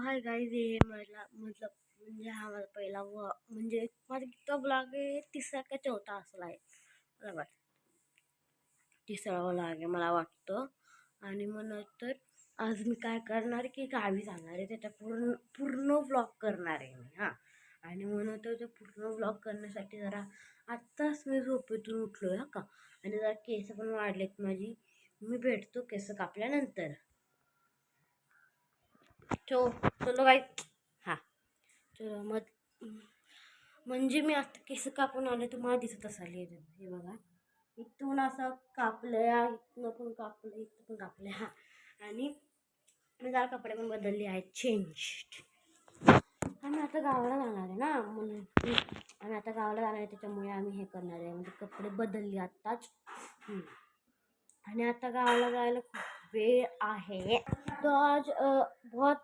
Hi guys, हे मला मतलब म्हणजे हा माझा पहिला म्हणजे माझा किती ब्लॉग आहे, तिसरा का चौथा असला आहे बरोबर. तिसरा ब्लॉग आहे मला वाटतं. आणि मग नंतर आज मी काय करणार की गावी जाणार आहे, त्याचा पूर्ण ब्लॉग करणार आहे मी. हां, आणि मग नंतर ते पूर्ण ब्लॉग करण्यासाठी जरा आत्ताच मी झोपेतून उठलो आहे का. आणि जरा केस पण वाढलेत माझी. मी भेटतो केस कापल्यानंतर. चलो गाई. हां, चलो मग म्हणजे मी आता केस कापून आले, तुम्हाला दिसत असाल. हे बघा, इथून असं कापलं, इथून पण कापलं, इथून पण कापलं. हां, आणि मी जरा कपडे पण बदलले आहेत, चेंज. आम्ही आता गावाला जाणार आहे ना, म्हणून आम्ही आता गावाला जाणार आहे, त्याच्यामुळे आम्ही हे करणार आहे, म्हणजे कपडे बदलले आत्ताच. आणि आता गावाला जायला खूप वेळ आहे. तो आज बहुत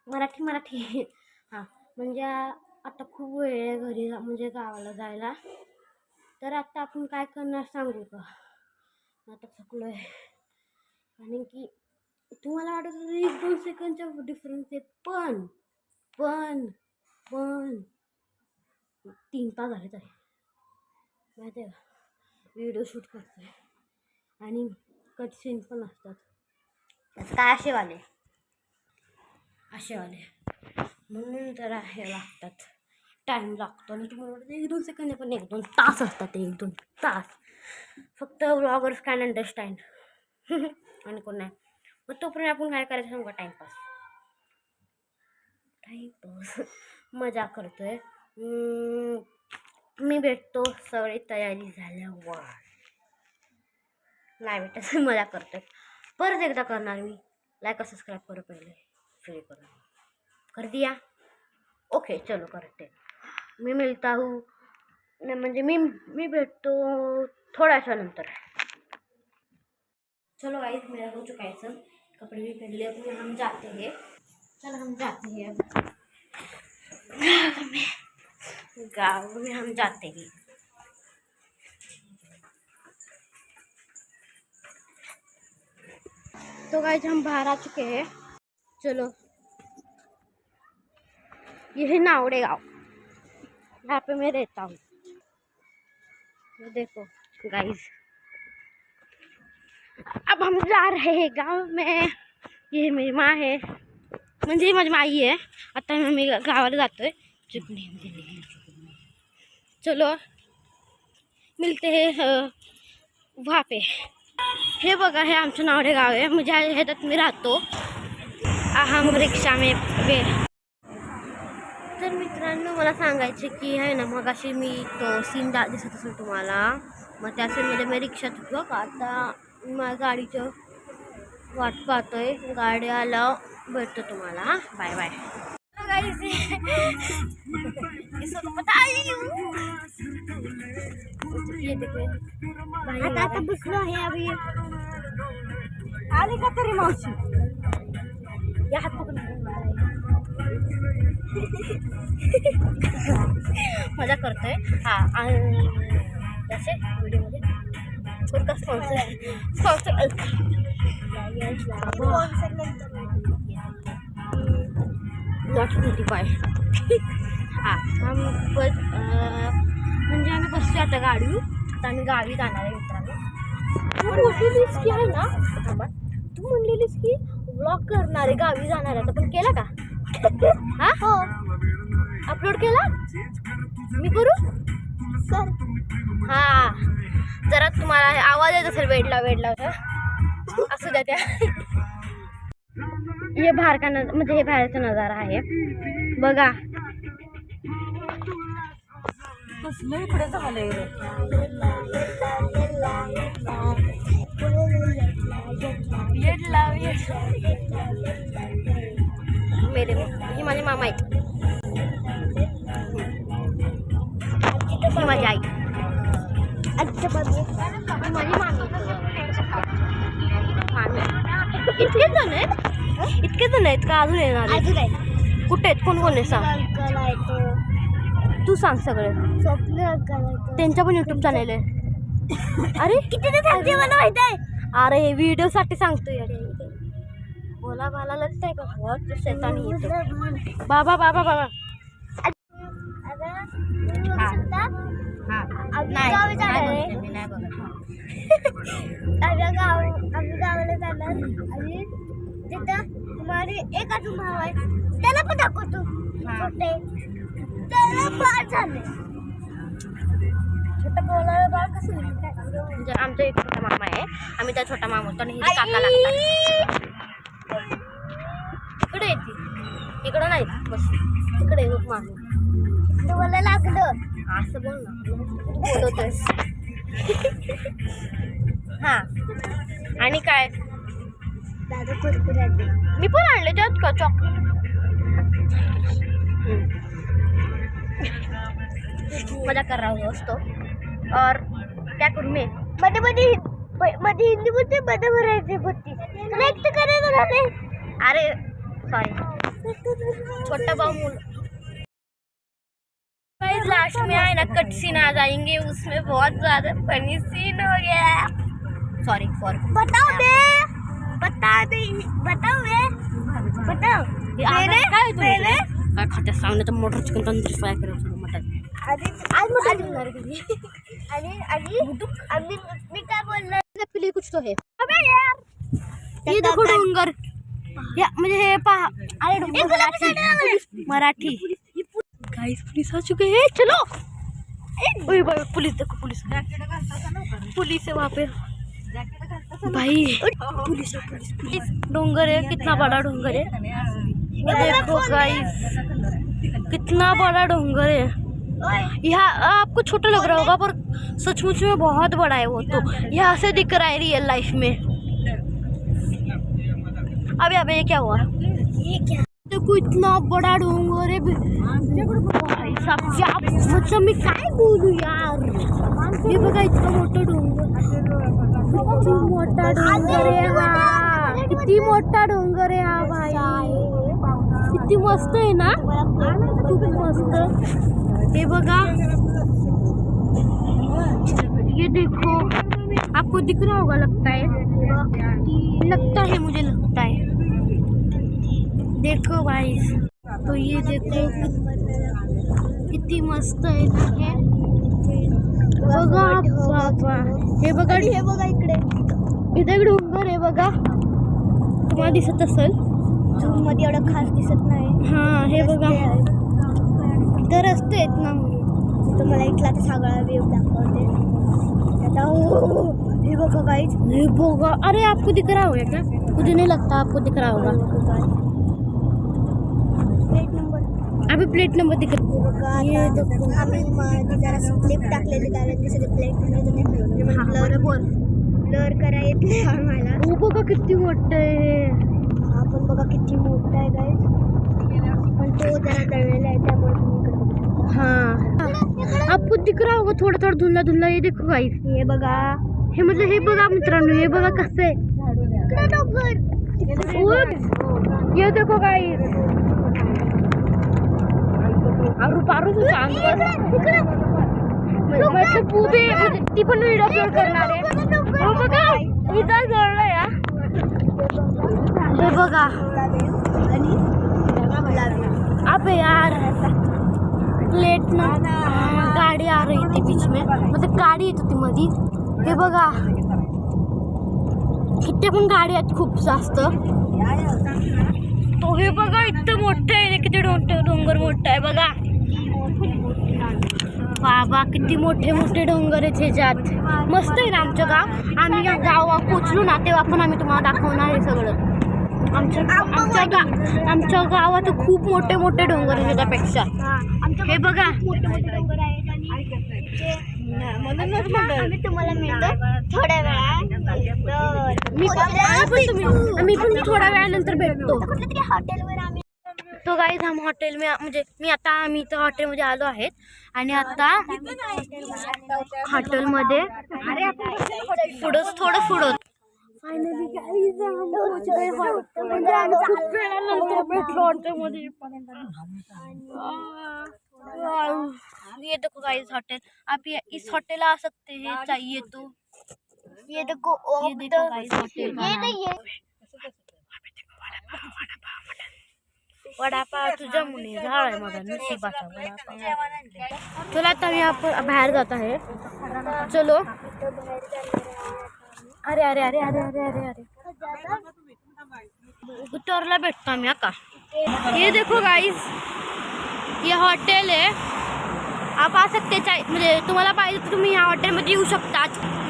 मराठी हां, म्हणजे आता खूप वेळ आहे घरी म्हणजे गावाला जायला. तर आता आपण काय करणार सांगू का. आता थकलो आहे, कारण की तुम्हाला वाटत होतं 1-2 सेकंडचा डिफरन्स आहे, पण 3 तास झाले तरी माहिती आहे का. व्हिडिओ शूट करतोय आणि कट सीन पण असतात. त्याचं काय असेवाले म्हणून जरा हे लागतात, टाईम लागतो. आणि तुम्हाला वाटतं 1-2 सेकंड, पण 1-2 तास असतात. 1-2 तास फक्त व्लॉगर्स कॅन अंडरस्टँड. आणि कोण नाही. मग तोपर्यंत आपण काय करायचं सांगू, टाईमपास मजा करतोय. मी भेटतो सगळी तयारी झाल्यावर. नाही भेटत, मजा करतोय. परत एकदा करणार मी. लाईक और सब्सक्राइब करो, पहले फ्री करो. कर दिया, ओके चलो करते. मी मिळता हूँ, म्हणजे मी भेटतो थोड्याशा नंतर. चलो गाइस, मेरा हो चुका है सब, कपड़े भी पहन लिए, अब हम जाते हैं. चलो हम जाते हैं गाँव में हम जाते हैं. तो गाइस हम बाहर आ चुके हैं. चलो, ये है नावड़े गाँव, यहाँ पे मैं रहता हूँ. ये देखो गाइस, अब हम जा रहे हैं गाँव में. ये मेरी माँ है, म्हणजे माझी माई आहे. आता मी गावाला जातोय. चलो मिलते हैं वहाँ पे. हे बघा, हे आमचं नावडे गाव आहे, म्हणजे ह्याच्यात मी राहतो. हम रिक्षा में तर मित्रांनो, मला सांगायचे की आहे ना, मग अशी मी तो सीन दिसत असेल तुम्हाला, मग त्या सीनमध्ये मी रिक्षात होतो का. आता माझ्या गाडीचं वाट पाहतोय, गाडी आला भेटतो तुम्हाला. Bye bye. आता बसलो आहे. अभी आली का तरी मावशी, या हात पकडून मजा करतोय. हां, जसे व्हिडिओमध्ये कोणता स्पॉन्सर नॉट 25. हां, म्हणजे आम्ही बसतो आता गाडी. आता आम्ही गावी जाणार आहे मित्रांनो. तू म्हणलेलीस की आहे ना, तू म्हणलेलीस की व्लॉग करणार आहे, गावी जाणार आहे, पण केला का. हां, हो, अपलोड केला. मी करू सर. हां, जरा तुम्हाला आवाज येत असेल वेडला असू द्या त्या. हे बाहेर का म्हणजे हे बाहेरचा नजारा आहे बघा. कसलं इकडे झालंय मेरे. हे माझे मामा आहेत, ही माझी आई, माझी मामी. इतके जण आहेत का अजून येणार? कुठे आहेत, कोण आहे सांग. तू सांग सगळे. त्यांचा पण यूट्यूब चॅनल आहे. अरे किती मला माहित आहे. अरे व्हिडिओ साठी सांगतोय. बोल भोला भाला लगता है का बहुत शैतानी है तो। बाबा बाबा बाबा आम्ही गावाला जाणार आणि तिथं तुम्हाला एक अजून भाव आहे त्याला पण दाखवतो छोटे त्याला फार झाले छोटं बोलायला बाळ कसं म्हणजे आमचा एक छोटा मामा आहे आम्ही त्या छोटा मामा होतो आणि हिचे काका लागतात इकडे येते इकडं नाही बस तिकडे बघ मामा तुम्हाला लागलं असं बोल ना बोलतोस हा आणि काय दादा कुरकुरे मी पण आणले त्यात का चॉकलेट मजा कर रहा हूँ दोस्तों और क्या करूँ मैं मध्ये मध्ये हिंदी बोलते मध्ये मराठी बोलते तुला एकटं करायला झाले अरे सॉरी छोटा भाऊ मुल लास्ट में आए ना कट सीन आ जाएंगे उसमें बहुत ज्यादा फनी सीन हो गया सॉरी फॉर बताओ काय खाते सांगणे तर मोटर चिकन तंदुरी फ्राय करायचं मटन मी काय बोललो कुछ तो है अबे यार ये देखो डोंगर या म्हणजे हे पहा अरे मराठी गाइस पुलिस आ चुके हैं चलो ओए भाई पुलिस देखो पुलिस है वहाँ पे भाई पुलिस डोंगर है कितना बड़ा डोंगर है देखो गाइस कितना बड़ा डोंगर है यहाँ आपको छोटा लग रहा होगा पर सचमुच में बहुत बड़ा है वो तो यहाँ से दिख रहा है रियल लाइफ में अबे ये क्या हुआ ये क्या देखो इतना बड़ा डोंगर है भाई साहब क्या मतलब मैं काय बोलू यार हे बघा इतका मोठा डोंगर किती मोठा डोंगर आहे हा किती मोठा डोंगर आहे हा भाई किती मस्त आहे ना खूप मस्त हे बघा ये देखो आपको दिख रहा होगा लगता है मुझे लगता है देखो भाई तो ये देखो किती मस्त आहे ना हे बघा बाबा हे बघा इकडे इथे डोंगर आहे बघा तुम्हाला दिसत असेल झूम मध्ये एवढं खास दिसत नाही हा हे बघा इथं रस्ते आहेत ना म्हणून तुम्हाला इथला ते सगळा व्ह्यू दाखवते आता ये बघा गाइस ये बघा अरे आपको दिख रहा होगा क्या मुझे नहीं लगता आपको दिख रहा होगा प्लेट नंबर अभी प्लेट नंबर दिख रहा ये देखो आम्ही जरा स्लिप टाकलेली कारण ते सगळे प्लेट नंबर ब्लर करा येत नाही आम्हाला हो बघा किती मोठं आहे आपण बघा किती मोठा आहे गाइस पण तो जरा तळलेला आहे त्यामुळे हाँ आपको दिख रहा होगा थोड़ा थोड़ा धुंधला धुंधला ये देखो गाइस हे बघा हे मतलब हे बघा मित्रांनो हे बघा कसं आहे ये देखो गाइस पारू तू सांग मतलब पुढे ती पण व्हिडिओ अपलोड करणार आहे हो बघा इथं जोडलं या हे बघा अबे यार प्लेट ना गाड़ी आ रही थी बीच में मतलब गाडी येत होती मधी हे बघा किती पण गाडी आहेत खूप जास्त तो हे बघा इतकं मोठं आहे किती डोंगर मोठं आहे बघा बाबा किती मोठे मोठे डोंगर आहेत ह्याच्यात मस्त आहे ना आमचं गाव आम्ही या गावात पोचलो ना तेव्हा पण आम्ही तुम्हाला दाखवणार आहे सगळं आमच्या गावात खूप मोठे मोठे डोंगर आहेत त्याच्यापेक्षा हे बघा म्हणूनच आम्ही तुम्हाला मिळतो थोड्या वेळात मी पण थोड्या वेळानंतर भेटतो कुठल्या तरी हॉटेलवर आम्ही तो गाईज हम हॉटेल में म्हणजे आम्ही इथं हॉटेलमध्ये आलो आहेत आणि आता हॉटेलमध्ये पुढं थोडं पुढं फायनली गाईज हम पोहोच गए म्हणजे आम्ही खूप वेळानंतर भेटलो हॉटेलमध्ये ये देखो गाइस होटल आप इस होटल आ सकते हैं चाहिए तो ये देखो गाइस होटल ये नहीं है वडापाव तुझ्या मुली झाड आहे माझा नशिबाचा वडापाव. चला आता मी आपण बाहेर जात आहे. चलो. अरे अरे अरे अरे अरे अरे अरे उतरला भेटतो आम्ही का. ये देखो गाइस, ये हॉटेल है. आप आ सकते म्हणजे तुम्हाला पाहिजे तर तुम्ही या हॉटेलमध्ये येऊ शकता.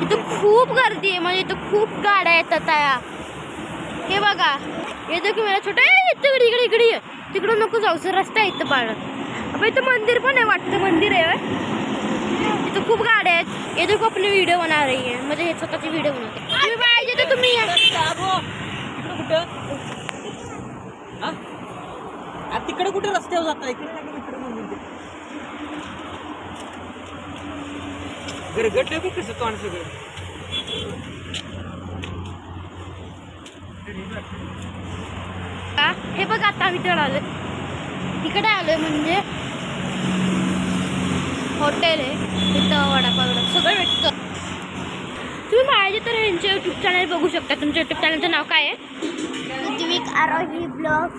इथं खूप गर्दी आहे, म्हणजे इथं खूप गाड्या येतात. हे बघा, हे देखो मेरा छोटा इकडे इकडे इकडे ये. तिकडून नको जाऊ सर, रस्ता आहे इथं पाळत. अब इथं मंदिर पण आहे वाटतं, मंदिर आहे. इथं खूप गाड्या आहेत. ये देखो अपनी व्हिडिओ बना रही है, म्हणजे हे स्वतःची व्हिडिओ बनवते. तुम्ही पाहिजे तर तुम्ही या. तिकडे कुठे रस्त्यावर जात आहे गरगट बघ कसं तोंड सगळं. हे बघ आता आम्ही तिकडे आलोय, इकडे आलोय म्हणजे हॉटेल आहे. इथं वडापाव सगळं भेटतं. तुम्ही पाहिजे तर यांचे यूट्यूब चॅनल बघू शकता. तुमच्या यूट्यूब चॅनलचं नाव काय आहे? ऋत्विक आरोही ब्लॉग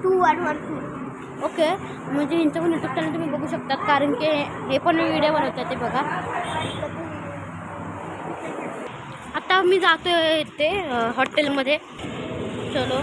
2112. ओके, म्हणजे यांचं पण यूट्यूब चॅनल तुम्ही बघू शकतात, कारण की हे पण व्हिडिओ बनवतात ते बघा. आता मी जातोय ते हॉटेलमध्ये. चलो.